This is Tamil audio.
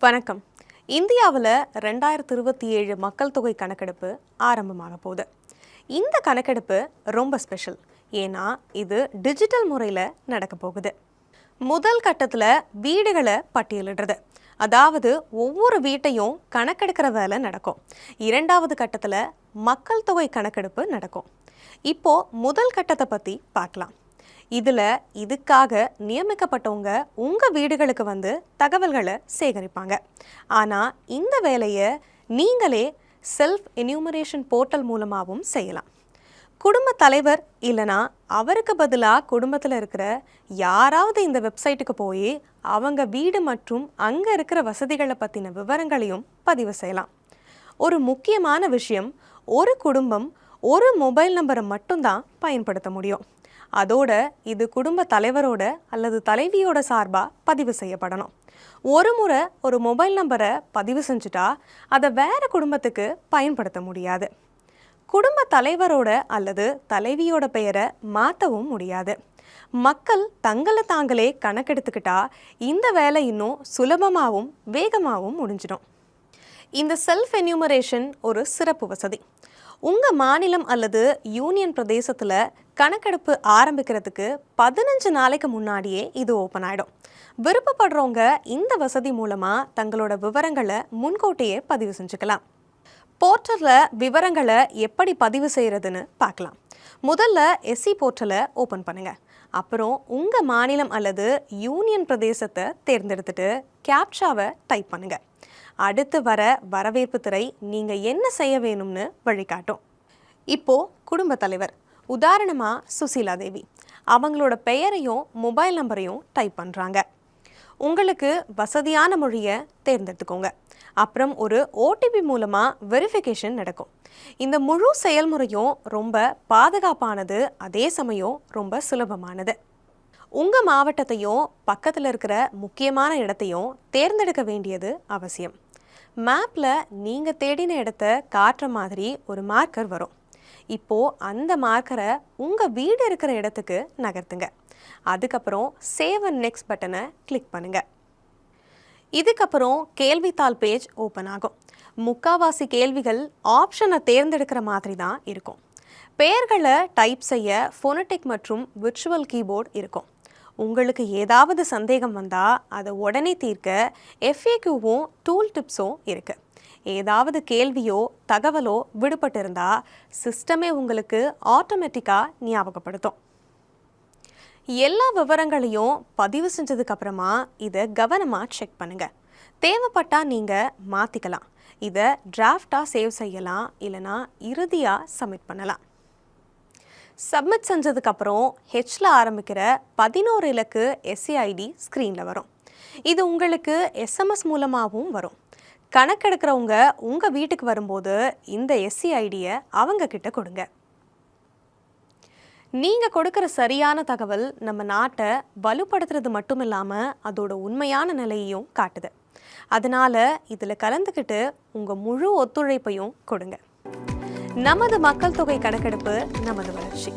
வணக்கம். இந்தியாவில் 2027 மக்கள் தொகை கணக்கெடுப்பு ஆரம்பமாக போகுது. இந்த கணக்கெடுப்பு ரொம்ப ஸ்பெஷல். ஏன்னா இது டிஜிட்டல் முறையில் நடக்க போகுது. முதல் கட்டத்தில் வீடுகளை பட்டியலிடுறது, அதாவது ஒவ்வொரு வீட்டையும் கணக்கெடுக்கிற வேலை நடக்கும். இரண்டாவது கட்டத்தில் மக்கள் தொகை கணக்கெடுப்பு நடக்கும். இப்போ முதல் கட்டத்தை பற்றி பார்க்கலாம். இதுக்காக நியமிக்கப்பட்டவங்க உங்கள் வீடுகளுக்கு வந்து தகவல்களை சேகரிப்பாங்க. ஆனால் இந்த வேலையை நீங்களே செல்ஃப் என்யூமரேஷன் போர்ட்டல் மூலமாகவும் செய்யலாம். குடும்ப தலைவர் இல்லைனா அவருக்கு பதிலாக குடும்பத்தில் இருக்கிற யாராவது இந்த வெப்சைட்டுக்கு போய் அவங்க வீடு மற்றும் அங்கே இருக்கிற வசதிகளை பற்றின விவரங்களையும் பதிவு செய்யலாம். ஒரு முக்கியமான விஷயம், ஒரு குடும்பம் ஒரு மொபைல் நம்பரை மட்டும்தான் பயன்படுத்த முடியும். அதோட இது குடும்ப தலைவரோட அல்லது தலைவியோட சார்பாக பதிவு செய்யப்படணும். ஒரு முறை ஒரு மொபைல் நம்பரை பதிவு செஞ்சுட்டா அதை வேறு குடும்பத்துக்கு பயன்படுத்த முடியாது. குடும்ப தலைவரோட அல்லது தலைவியோட பெயரை மாற்றவும் முடியாது. மக்கள் தங்களை தாங்களே கணக்கெடுத்துக்கிட்டா இந்த வேலை இன்னும் சுலபமாகவும் வேகமாகவும் முடிஞ்சிடும். இந்த செல்ஃப் என்யூமரேஷன் ஒரு சிறப்பு வசதி. உங்கள் மாநிலம் அல்லது யூனியன் பிரதேசத்தில் கணக்கெடுப்பு ஆரம்பிக்கிறதுக்கு 15 நாளைக்கு முன்னாடியே இது ஓப்பன் ஆகிடும். விருப்பப்படுறவங்க இந்த வசதி மூலமாக தங்களோட விவரங்களை முன்கூட்டியே பதிவு செஞ்சுக்கலாம். போர்ட்டலில் விவரங்களை எப்படி பதிவு செய்கிறதுன்னு பார்க்கலாம். முதல்ல எஸ்சி போர்ட்டலை ஓப்பன் பண்ணுங்கள். அப்புறம் உங்கள் மாநிலம் அல்லது யூனியன் பிரதேசத்தை தேர்ந்தெடுத்துட்டு கேப்சாவை டைப் பண்ணுங்கள். அடுத்து வர வரவேற்பு திரை நீங்கள் என்ன செய்ய வேணும்னு வழிகாட்டும். இப்போது குடும்ப தலைவர், உதாரணமாக சுசீலா தேவி, அவங்களோட பெயரையும் மொபைல் நம்பரையும் டைப் பண்ணுறாங்க. உங்களுக்கு வசதியான மொழியை தேர்ந்தெடுத்துக்கோங்க. அப்புறம் ஒரு ஓடிபி மூலமாக வெரிஃபிகேஷன் நடக்கும். இந்த முழு செயல்முறையும் ரொம்ப பாதுகாப்பானது, அதே சமயம் ரொம்ப சுலபமானது. உங்கள் மாவட்டத்தையும் பக்கத்தில் இருக்கிற முக்கியமான இடத்தையும் தேர்ந்தெடுக்க வேண்டியது அவசியம். மேப்பில் நீங்கள் தேடின இடத்த காட்டுற மாதிரி ஒரு மார்க்கர் வரும். இப்போது அந்த மார்க்கரை உங்கள் வீடு இருக்கிற இடத்துக்கு நகர்த்துங்க. அதுக்கப்புறம் சேவ் அண்ட் நெக்ஸ்ட் பட்டனை கிளிக் பண்ணுங்கள். இதுக்கப்புறம் கேள்வித்தாள் பேஜ் ஓப்பன் ஆகும். முக்காவாசி கேள்விகள் ஆப்ஷனை தேர்ந்தெடுக்கிற மாதிரி தான் இருக்கும். பெயர்களை டைப் செய்ய ஃபோனடிக் மற்றும் விர்ச்சுவல் கீபோர்டு இருக்கும். உங்களுக்கு ஏதாவது சந்தேகம் வந்தால் அதை உடனே தீர்க்க FAQவும் டூல் டிப்ஸும் இருக்குது. ஏதாவது கேள்வியோ தகவலோ விடுபட்டு இருந்தால் சிஸ்டமே உங்களுக்கு ஆட்டோமேட்டிக்காக ஞாபகப்படுத்தும். எல்லா விவரங்களையும் பதிவு செஞ்சதுக்கப்புறமா இதை கவனமாக செக் பண்ணுங்கள். தேவைப்பட்டால் நீங்கள் மாற்றிக்கலாம். இதை டிராஃப்டாக சேவ் செய்யலாம், இல்லைனா இறுதியாக சப்மிட் பண்ணலாம். சப்மிட் செஞ்சதுக்கப்புறம் ஹெச்சில் ஆரம்பிக்கிற 11 இலக்கு SCID ஸ்க்ரீனில் வரும். இது உங்களுக்கு SMS மூலமாகவும் வரும். கணக்கெடுக்கிறவங்க உங்கள் வீட்டுக்கு வரும்போது இந்த SCIDயை அவங்க கிட்ட கொடுங்க. நீங்கள் கொடுக்குற சரியான தகவல் நம்ம நாட்டை வலுப்படுத்துறது மட்டும் இல்லாமல் அதோட உண்மையான நிலையையும் காட்டுது. அதனால் இதில் கலந்துக்கிட்டு உங்கள் முழு ஒத்துழைப்பையும் கொடுங்க. நமது மக்கள் தொகை கணக்கெடுப்பு, நமது வளர்ச்சி.